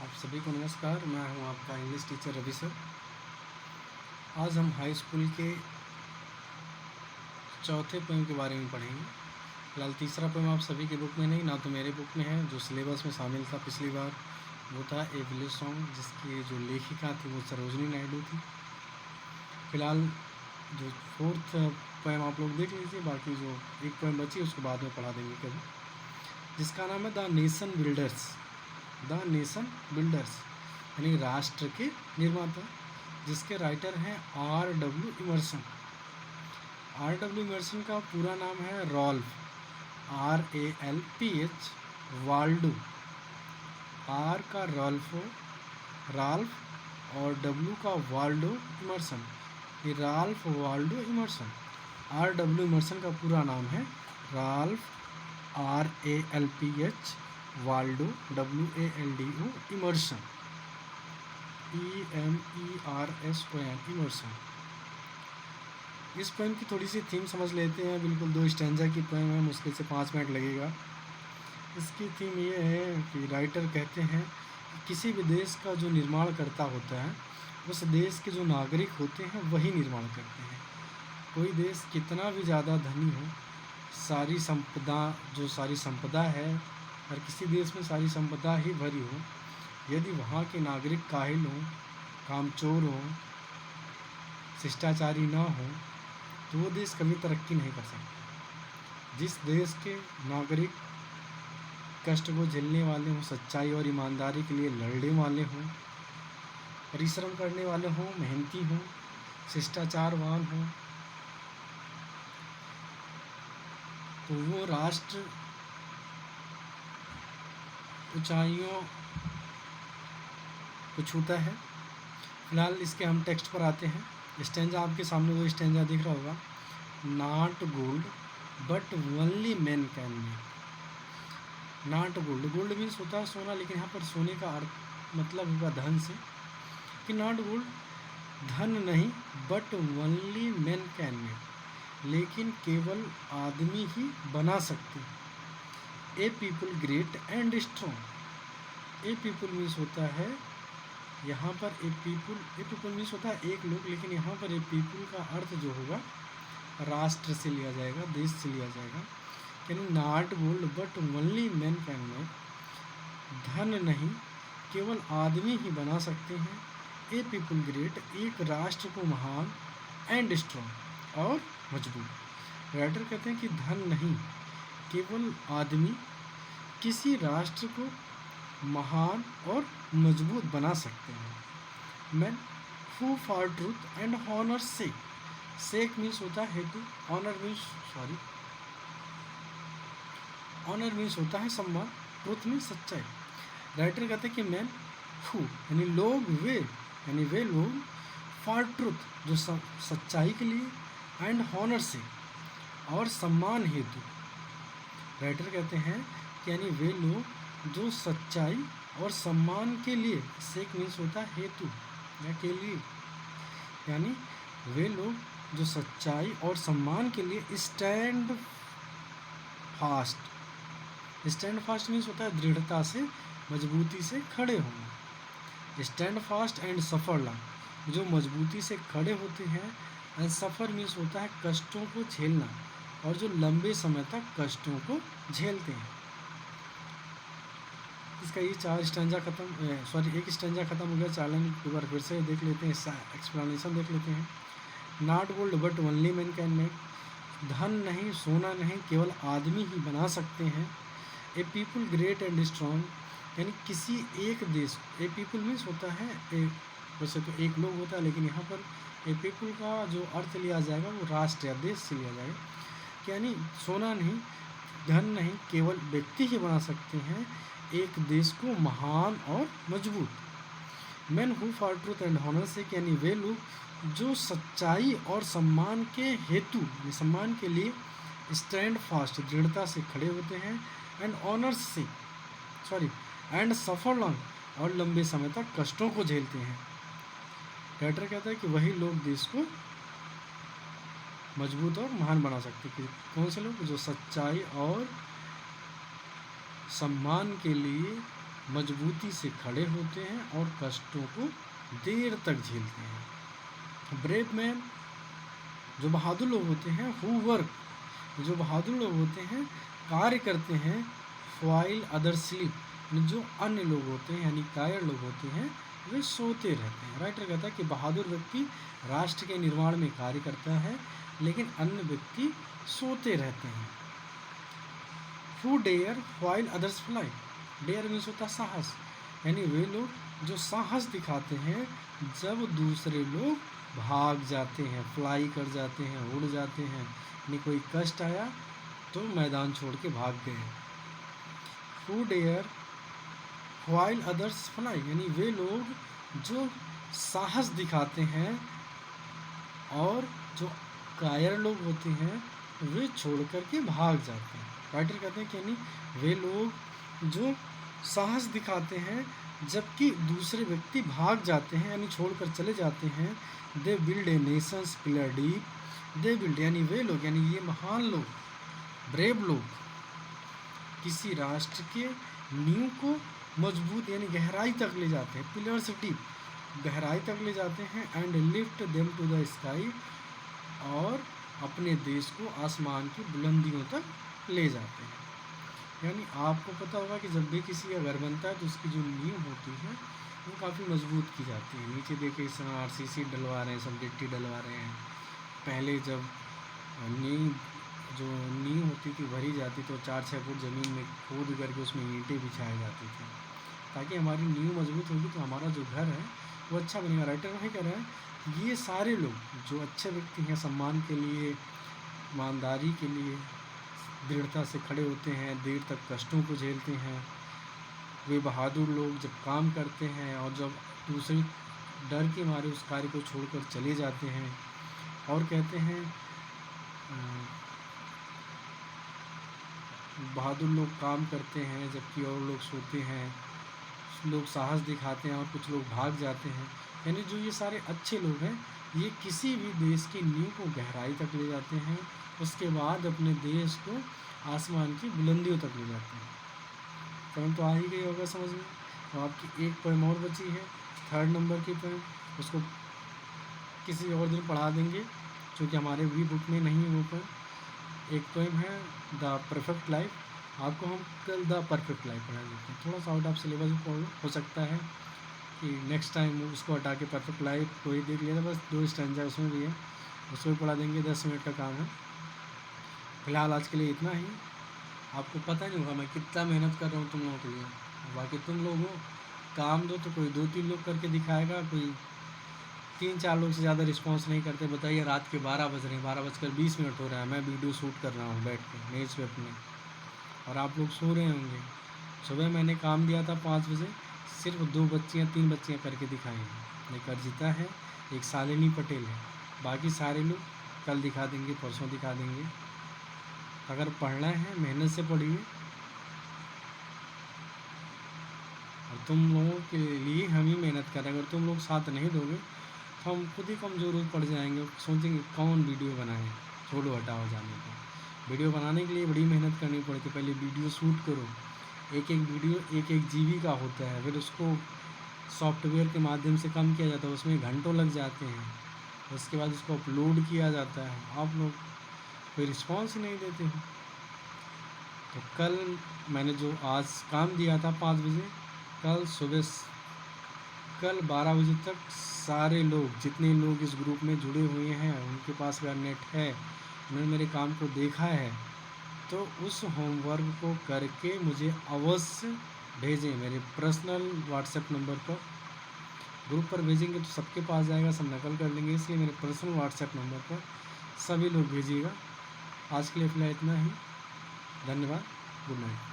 आप सभी को नमस्कार। मैं हूं आपका इंग्लिश टीचर रवि सर। आज हम हाई स्कूल के चौथे पोएम के बारे में पढ़ेंगे। फिलहाल तीसरा पोएम आप सभी के बुक में नहीं, ना तो मेरे बुक में है। जो सिलेबस में शामिल था पिछली बार वो था ए विलेज सॉन्ग, जिसकी जो लेखिका थी वो सरोजनी नायडू थी। फिलहाल जो फोर्थ पोएम आप लोग देख लीजिए, बाकी जो एक पोएम बची उसको बाद में पढ़ा देंगे कभी, जिसका नाम है the nation builders. The nation builders यानी राष्ट्र के निर्माता, जिसके राइटर हैं R.W. इमर्सन। R.W. इमर्सन का पूरा नाम है रॉल्फ, RALPH, वाल्डो। R का रॉल्फो, राल्फ, और W का वाल्डो इमर्सन। ये Ralph Waldo Emerson. R.W. Emerson का पूरा नाम है Ralph, RALPH, Waldo, WALDO, Emerson, EMERSON, Emerson. इस पोएम की थोड़ी सी थीम समझ लेते हैं। बिल्कुल 2 स्टैंजा की पोएम है, मुश्किल से 5 मिनट लगेगा। इसकी थीम ये है कि राइटर कहते हैं कि किसी भी देश का जो निर्माण करता होता है, उस देश के जो नागरिक होते हैं वही निर्माण करते हैं। कोई देश कितना भी ज़्यादा धनी हो, सारी संपदा है, और किसी देश में सारी संपदा ही भरी हो, यदि वहाँ के नागरिक काहिल हों, कामचोर हों, शिष्टाचारी ना हो, तो वो देश कभी तरक्की नहीं कर सकता। जिस देश के नागरिक कष्ट को झेलने वाले हों, सच्चाई और ईमानदारी के लिए लड़ने वाले हों, परिश्रम करने वाले हों, मेहनती हों, शिष्टाचारवान हों, तो वो राष्ट्र ऊंचाइयों को छूता है। फिलहाल इसके हम टेक्स्ट पर आते हैं। स्टैंजा आपके सामने 2 स्टैंजा दिख रहा होगा। Not gold but only man can make. Not gold, gold means होता है सोना, लेकिन यहाँ पर सोने का अर्थ मतलब होगा धन से, कि नॉट गोल्ड धन नहीं, but only man can make, लेकिन केवल आदमी ही बना सकते। A people great and strong. A people means होता है यहाँ पर ए पीपल मीन्स होता है एक लोग, लेकिन यहाँ पर ए पीपल का अर्थ जो होगा राष्ट्र से लिया जाएगा, देश से लिया जाएगा। यानी not gold but only man can make, धन नहीं केवल आदमी ही बना सकते हैं। ए पीपल ग्रेट, एक राष्ट्र को महान, एंड स्ट्रॉन्ग, और मजबूत। राइटर कहते हैं कि धन नहीं केवल आदमी किसी राष्ट्र को महान और मजबूत बना सकते हैं। Man who for truth and honour sake. Sake means होता है हेतु, ऑनर मीन्स होता है सम्मान, ट्रूथ मीन्स सच्चाई। राइटर कहते हैं कि मैन हु यानी लोग, वे लोग, फॉर ट्रूथ जो सच्चाई के लिए, एंड हॉनर से और सम्मान हेतु। राइटर कहते हैं कि यानी वे लोग जो सच्चाई और सम्मान के लिए, सेक मीन्स होता है हेतु या के लिए, यानी वे लोग जो सच्चाई और सम्मान के लिए स्टैंड फास्ट मीन्स होता है दृढ़ता से, मजबूती से खड़े होना। Stand fast and suffer long, जो मजबूती से खड़े होते हैं, एंड सफ़र मीन्स होता है कष्टों को झेलना, और जो लंबे समय तक कष्टों को झेलते हैं। इसका ये 4 स्टैंजा एक स्टैंजा खत्म हो गया। चालन एक बार फिर से देख लेते हैं, इसका एक्सप्लेनेशन देख लेते हैं। Not gold but only man can make, धन नहीं सोना नहीं केवल आदमी ही बना सकते हैं। ए पीपल ग्रेट एंड स्ट्रॉन्ग, यानी किसी एक देश, ए पीपल मीन्स होता है वैसे तो एक लोग होता है, लेकिन यहाँ पर ए पीपल का जो अर्थ लिया जाएगा वो राष्ट्र या देश से लिया जाएगा। यानी सोना नहीं धन नहीं केवल व्यक्ति ही बना सकते हैं एक देश को महान और मजबूत। Man who for truth and honour से, यानी वे लोग जो सच्चाई और सम्मान के हेतु, सम्मान के लिए स्टैंड फास्ट दृढ़ता से खड़े होते हैं, एंड एंड सफर लॉन्ग, और लंबे समय तक कष्टों को झेलते हैं। राइटर कहता है कि वही लोग देश को मजबूत और महान बना सकते हैं। कौन से लोग? जो सच्चाई और सम्मान के लिए मजबूती से खड़े होते हैं और कष्टों को देर तक झेलते हैं। ब्रेव मैन, जो बहादुर लोग होते हैं, हु वर्क, जो बहादुर लोग होते हैं कार्य करते हैं, व्हाइल अदर्स स्लीप, जो अन्य लोग होते हैं यानी कायर लोग होते हैं वे सोते रहते हैं। राइटर कहता है कि बहादुर व्यक्ति राष्ट्र के निर्माण में कार्य करता है लेकिन अन्य व्यक्ति सोते रहते हैं। Who dare while others fly, dare means होता है साहस, यानी वे लोग जो साहस दिखाते हैं जब दूसरे लोग भाग जाते हैं, फ्लाई कर जाते हैं, उड़ जाते हैं, यानी कोई कष्ट आया तो मैदान छोड़ के भाग गए। Who dare while others fly, यानी वे लोग जो साहस दिखाते हैं और जो कायर लोग होते हैं वे छोड़ कर के भाग जाते हैं। राइटर कहते हैं कि यानी वे लोग जो साहस दिखाते हैं जबकि दूसरे व्यक्ति भाग जाते हैं यानी छोड़कर चले जाते हैं। They build a Nations pillar deep, they build यानी वे लोग, यानी ये महान लोग, ब्रेव लोग किसी राष्ट्र के नींव को मजबूत यानी गहराई तक ले जाते हैं, पिलर से डीप, गहराई तक ले जाते हैं। And lift them to the sky, और अपने देश को आसमान की बुलंदियों तक ले जाते हैं। यानी आपको पता होगा कि जब भी किसी का घर बनता है तो उसकी जो नींव होती है वो काफ़ी मजबूत की जाती है। नीचे देखिए इस समय आरसीसी डलवा रहे हैं, सब गिट्टी डलवा रहे हैं। पहले जब नींव होती थी भरी जाती तो 4-6 फुट ज़मीन में खोद करके उसमें ईंटें बिछाई जाती थी ताकि हमारी नींव मजबूत होगी तो हमारा जो घर है वो अच्छा बनेगा। राइटर वही कह रहे हैं ये सारे लोग जो अच्छे व्यक्ति हैं, सम्मान के लिए, ईमानदारी के लिए दृढ़ता से खड़े होते हैं, देर तक कष्टों को झेलते हैं, वे बहादुर लोग जब काम करते हैं और जब दूसरे डर के मारे उस कार्य को छोड़कर चले जाते हैं। और कहते हैं बहादुर लोग काम करते हैं जबकि और लोग सोते हैं, लोग साहस दिखाते हैं और कुछ लोग भाग जाते हैं। यानी जो ये सारे अच्छे लोग हैं ये किसी भी देश की नींव को गहराई तक ले जाते हैं, उसके बाद अपने देश को आसमान की बुलंदियों तक ले जाते हैं। पोएम तो आ ही गई होगा समझ में। तो आपकी एक पोएम और बची है, 3rd नंबर की पोएम, उसको किसी और दिन पढ़ा देंगे क्योंकि हमारे भी बुक में नहीं है वो पोएम। एक पोएम है द परफेक्ट लाइफ, आपको हम कल द परफेक्ट लाइफ पढ़ा देते हैं। थोड़ा सा आउट ऑफ सिलेबस पढ़ लो, हो सकता है कि नेक्स्ट टाइम उसको हटा के परफेक्ट लाइफ कोई देख लिया, बस 2 स्टैंजा उसमें भी है, उसको भी पढ़ा देंगे। 10 मिनट का काम है। फिलहाल आज के लिए इतना ही। आपको पता नहीं होगा मैं कितना मेहनत कर रहा हूँ तुम लोगों के लिए। बाकी तुम लोग हो, काम दो तो कोई 2-3 लोग करके दिखाएगा, कोई 3-4 लोग से ज़्यादा रिस्पांस नहीं करते। बताइए रात के 12 बज रहे हैं, 12:20 हो रहा है, मैं वीडियो शूट कर रहा हूँ बैठ के मेज़ पे अपने, और आप लोग सो रहे होंगे। सुबह मैंने काम दिया था 5 बजे, सिर्फ 2 बच्चियाँ 3 बच्चियाँ करके दिखाई हैं। एक अर्जिता है, एक शालिनी पटेल है, बाकी सारे लोग कल दिखा देंगे, परसों दिखा देंगे। अगर पढ़ना है मेहनत से पढ़िए, और तुम लोगों के लिए हम ही मेहनत करें। अगर तुम लोग साथ नहीं दोगे तो हम खुद ही कमज़ोर पड़ जाएंगे, सोचेंगे कौन वीडियो बनाए, छोड़ो हटाओ जाने को। वीडियो बनाने के लिए बड़ी मेहनत करनी पड़ती है। पहले वीडियो शूट करो, एक वीडियो 1 GB का होता है, फिर उसको सॉफ्टवेयर के माध्यम से कम किया जाता है, उसमें घंटों लग जाते हैं, उसके बाद उसको अपलोड किया जाता है। आप लोग कोई रिस्पॉन्स ही नहीं देते हैं। तो कल मैंने जो आज काम दिया था 5 बजे, कल सुबह कल 12 बजे तक सारे लोग, जितने लोग इस ग्रुप में जुड़े हुए हैं, उनके पास अगर नेट है, उन्होंने मेरे काम को देखा है, तो उस होमवर्क को करके मुझे अवश्य भेजें मेरे पर्सनल व्हाट्सएप नंबर पर। ग्रुप पर भेजेंगे तो सबके पास जाएगा, सब नकल कर लेंगे, इसलिए मेरे पर्सनल व्हाट्सएप नंबर पर सभी लोग भेजिएगा। आज के लिए फिलहाल इतना ही। धन्यवाद। Good night.